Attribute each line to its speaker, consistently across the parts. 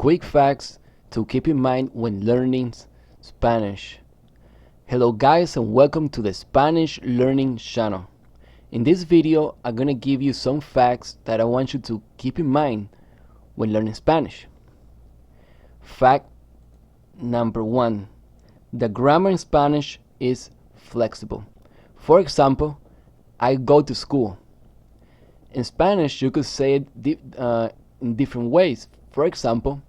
Speaker 1: quick facts to keep in mind when learning Spanish. Hello guys and welcome to the Spanish Learning channel. In this video I'm gonna give you some facts that I want you to keep in mind when learning Spanish. Fact number 1. The grammar in Spanish is flexible. For example, I go to school. In Spanish you could say it in different ways. For example,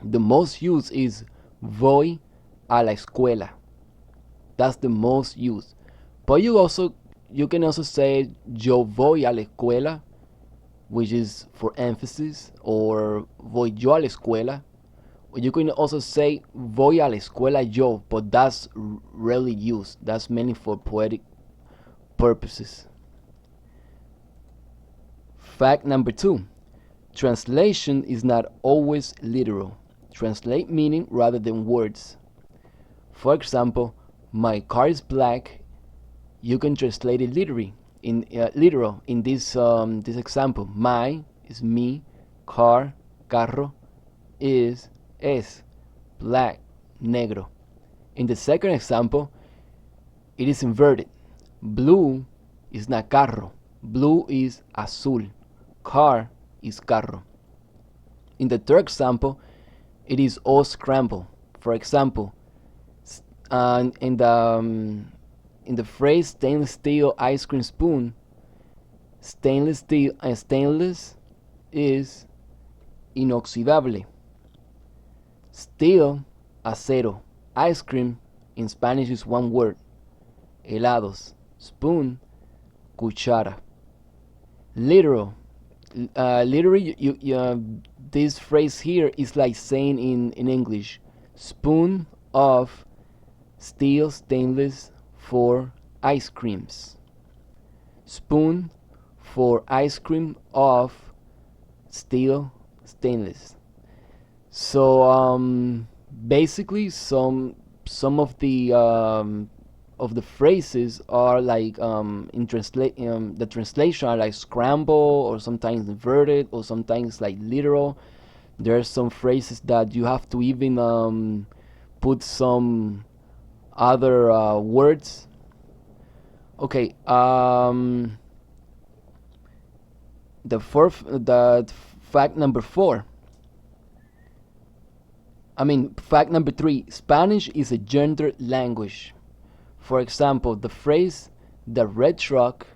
Speaker 1: the most used is voy a la escuela. That's the most used. But you can also say yo voy a la escuela, which is for emphasis, or voy yo a la escuela. Or you can also say voy a la escuela yo, but that's rarely used. That's mainly for poetic purposes. Fact number 2. Translation is not always literal. Translate meaning rather than words. For example, my car is black. You can translate it literally. Literal in this example. My is me, car, carro is es, black, negro. In the second example, it is inverted. Blue is not carro. Blue is azul. Car is carro. In the third example, it is all scrambled. For example, in the phrase stainless steel ice cream spoon, stainless is inoxidable. Steel, acero. Ice cream in Spanish is one word, helados. Spoon, cuchara. Literal. Literally, this phrase here is like saying in English, spoon of steel stainless for ice creams. Spoon for ice cream of steel stainless. So basically some of the phrases are like the translation are like scramble, or sometimes inverted, or sometimes like literal. There are some phrases that you have to even put some other words. Okay, fact number 4. Fact number 3. Spanish is a gendered language. For example, the phrase the red truck,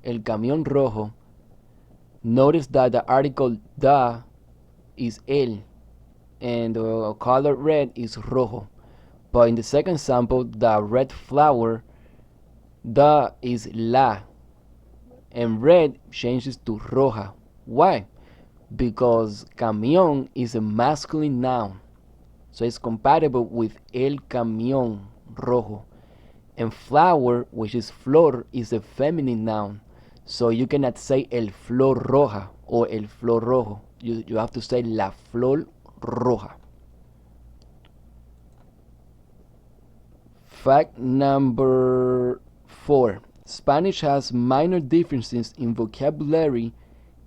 Speaker 1: el camión rojo. Notice that the article da is el, and the color red is rojo. But in the second example, the red flower, da is la, and red changes to roja. Why? Because camión is a masculine noun, so it's compatible with el camión rojo. And flower, which is flor, is a feminine noun, so you cannot say el flor roja or el flor rojo. You have to say la flor roja. Fact number 4. Spanish has minor differences in vocabulary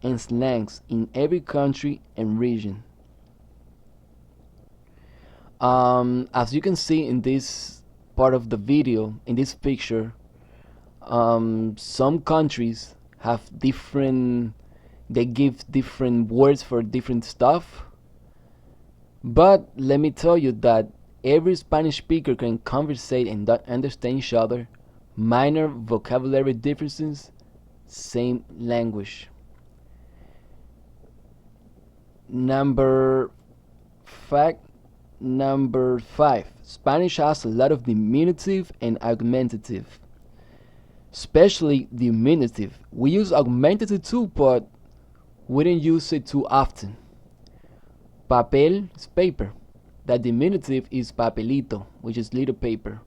Speaker 1: and slangs in every country and region. As you can see in this part of the video, in this picture, some countries have they give different words for different stuff. But let me tell you that every Spanish speaker can conversate and understand each other. Minor vocabulary differences, same language. Fact number 5. Spanish has a lot of diminutive and augmentative. Especially diminutive. We use augmentative too, but we don't use it too often. Papel is paper. The diminutive is papelito, which is little paper.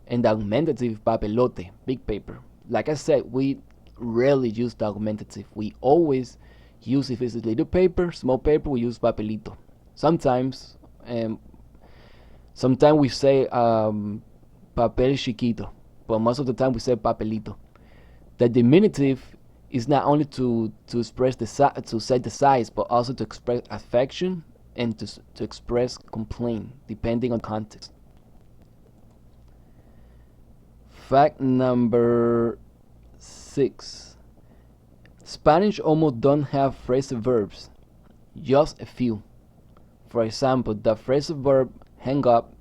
Speaker 1: And the augmentative, papelote, big paper. Like I said, we rarely use the augmentative. We always use, if it's a little paper, small paper, we use papelito. Sometimes we say papel chiquito, but most of the time we say papelito. The diminutive is not only to express to say the size, but also to express affection and to express complaint, depending on context. Fact number 6. Spanish almost don't have phrasal verbs, just a few. For example, the phrasal verb hang up,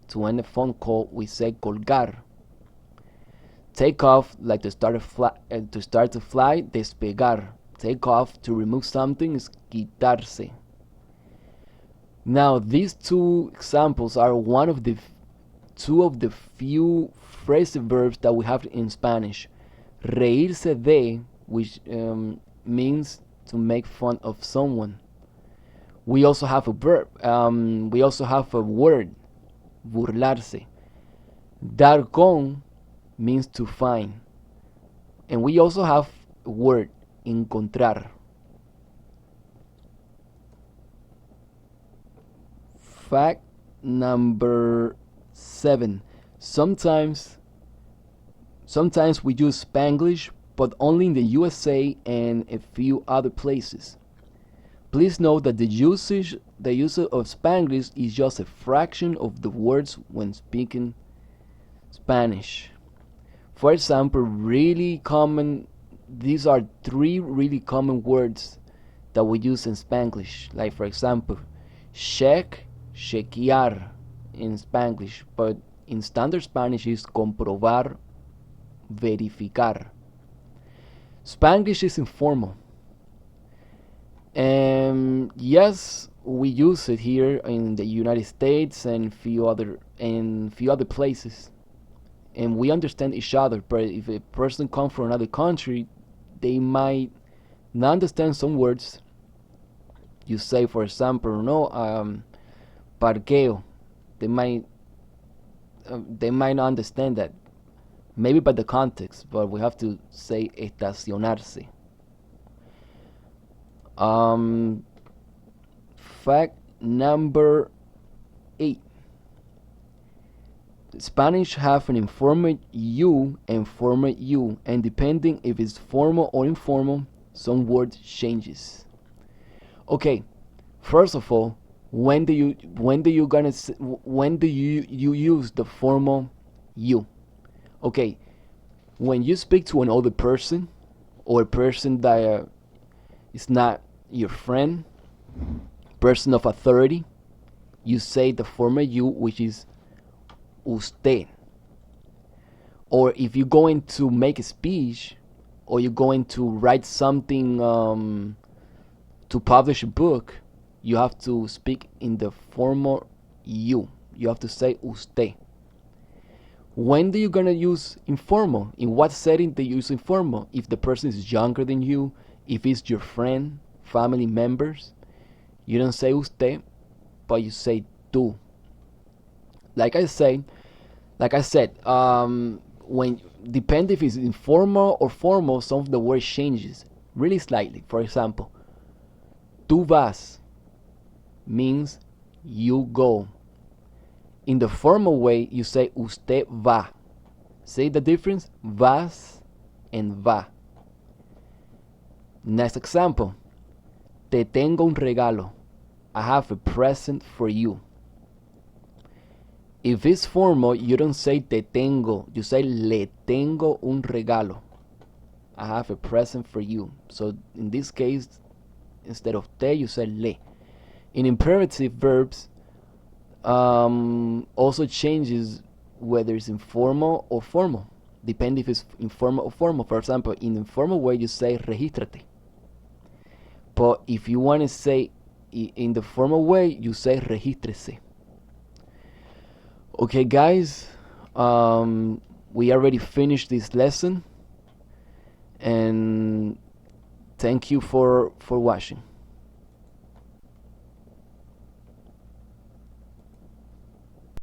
Speaker 1: to end a phone call, we say colgar. Take off, like to start to fly, despegar. Take off, to remove something, is quitarse. Now, these two examples are two of the few phrasal verbs that we have in Spanish. Reírse de, which means to make fun of someone. We also have a verb. We also have a word, burlarse. Dar con means to find. And we also have a word, encontrar. Fact number 7. Sometimes we use Spanglish, but only in the USA and a few other places. Please note that the usage of Spanglish is just a fraction of the words when speaking Spanish. For example, these are 3 really common words that we use in Spanglish. Like, for example, check, chequear in Spanglish, but in standard Spanish is comprobar, verificar. Spanglish is informal. And yes, we use it here in the United States and few other places. And we understand each other, but if a person comes from another country, they might not understand some words. You say, for example, parqueo. They might not understand that, maybe by the context, but we have to say estacionarse. Fact number 8. Spanish have an informal you and formal you, and depending if it's formal or informal, some word changes. Okay, first of all, when do you use the formal you? Okay, when you speak to another person, or a person that is not your friend, person of authority, you say the formal you, which is usted. Or if you're going to make a speech, or you're going to write something to publish a book, you have to speak in the formal you. You have to say usted. When are you gonna use informal? In what setting do you use informal? If the person is younger than you, if it's your friend, family members, you don't say usted, but you say tú. Like I said, when depend if it's informal or formal, some of the word changes really slightly. For example, tú vas means you go. In the formal way, you say usted va. See the difference? Vas and va. Next example. Te tengo un regalo. I have a present for you. If it's formal, you don't say te tengo. You say le tengo un regalo. I have a present for you. So in this case, instead of te, you say le. In imperative verbs, also changes whether it's informal or formal. Depending if it's informal or formal. For example, in the informal way, you say registrate. But if you want to say in the formal way, you say registrese. Okay, guys, we already finished this lesson, and thank you for watching.